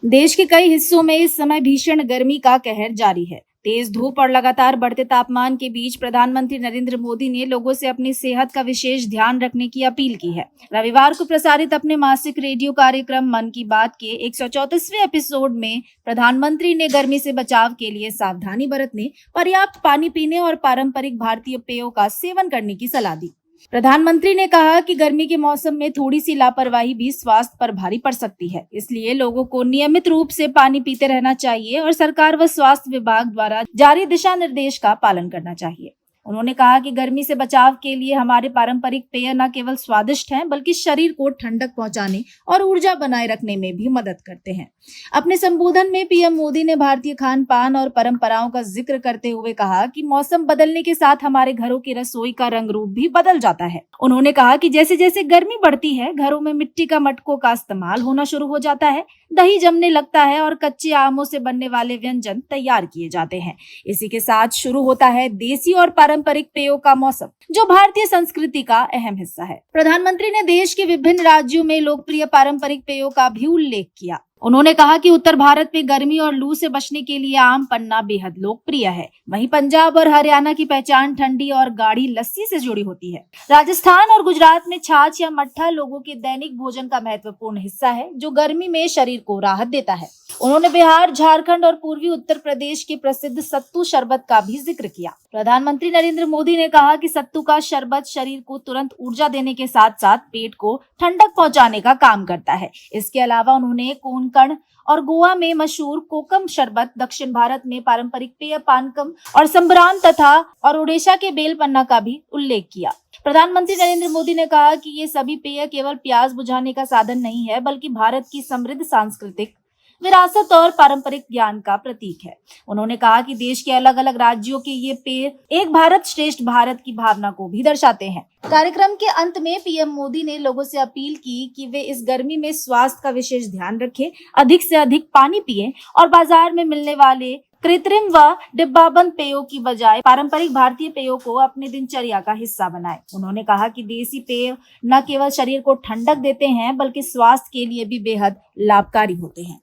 देश के कई हिस्सों में इस समय भीषण गर्मी का कहर जारी है। तेज धूप और लगातार बढ़ते तापमान के बीच प्रधानमंत्री नरेंद्र मोदी ने लोगों से अपनी सेहत का विशेष ध्यान रखने की अपील की है। रविवार को प्रसारित अपने मासिक रेडियो कार्यक्रम मन की बात के 134वें एपिसोड में प्रधानमंत्री ने गर्मी से बचाव के लिए सावधानी बरतने, पर्याप्त पानी पीने और पारंपरिक भारतीय पेयों का सेवन करने की सलाह दी। प्रधानमंत्री ने कहा कि गर्मी के मौसम में थोड़ी सी लापरवाही भी स्वास्थ्य पर भारी पड़ सकती है, इसलिए लोगों को नियमित रूप से पानी पीते रहना चाहिए और सरकार व स्वास्थ्य विभाग द्वारा जारी दिशा निर्देश का पालन करना चाहिए। उन्होंने कहा कि गर्मी से बचाव के लिए हमारे पारंपरिक पेय न केवल स्वादिष्ट हैं, बल्कि शरीर को ठंडक पहुंचाने और ऊर्जा बनाए रखने में भी मदद करते हैं। अपने संबोधन में पीएम मोदी ने भारतीय खान पान और परंपराओं का जिक्र करते हुए कहा कि मौसम बदलने के साथ हमारे घरों की रसोई का रंग रूप भी बदल जाता है। उन्होंने कहा कि जैसे जैसे गर्मी बढ़ती है, घरों में मिट्टी का मटकों का इस्तेमाल होना शुरू हो जाता है, दही जमने लगता है और कच्चे आमों से बनने वाले व्यंजन तैयार किए जाते हैं। इसी के साथ शुरू होता है देसी और पारंपरिक पेयों का मौसम, जो भारतीय संस्कृति का अहम हिस्सा है। प्रधानमंत्री ने देश के विभिन्न राज्यों में लोकप्रिय पारंपरिक पेयों का भी उल्लेख किया। उन्होंने कहा कि उत्तर भारत में गर्मी और लू से बचने के लिए आम पन्ना बेहद लोकप्रिय है। वहीं पंजाब और हरियाणा की पहचान ठंडी और गाढ़ी लस्सी से जुड़ी होती है। राजस्थान और गुजरात में छाछ या मट्ठा लोगों के दैनिक भोजन का महत्वपूर्ण हिस्सा है, जो गर्मी में शरीर को राहत देता है। उन्होंने बिहार, झारखंड और पूर्वी उत्तर प्रदेश के प्रसिद्ध सत्तू शरबत का भी जिक्र किया। प्रधानमंत्री नरेंद्र मोदी ने कहा कि सत्तू का शरबत शरीर को तुरंत ऊर्जा देने के साथ साथ पेट को ठंडक पहुंचाने का काम करता है। इसके अलावा उन्होंने कोंकण और गोवा में मशहूर कोकम शरबत, दक्षिण भारत में पारंपरिक पेय पानकम और संबरान तथा और ओडिशा के बेल पन्ना का भी उल्लेख किया। प्रधानमंत्री नरेंद्र मोदी ने कहा कि ये सभी पेय केवल प्यास बुझाने का साधन नहीं है, बल्कि भारत की समृद्ध सांस्कृतिक विरासत और पारंपरिक ज्ञान का प्रतीक है। उन्होंने कहा कि देश के अलग अलग राज्यों के ये पेय एक भारत श्रेष्ठ भारत की भावना को भी दर्शाते हैं। कार्यक्रम के अंत में पीएम मोदी ने लोगों से अपील की कि वे इस गर्मी में स्वास्थ्य का विशेष ध्यान रखें, अधिक से अधिक पानी पिएं और बाजार में मिलने वाले कृत्रिम व डिब्बाबंद पेयों की बजाय पारंपरिक भारतीय पेयों को अपने दिनचर्या का हिस्सा बनाएं। उन्होंने कहा कि देसी पेय न केवल शरीर को ठंडक देते हैं, बल्कि स्वास्थ्य के लिए भी बेहद लाभकारी होते हैं।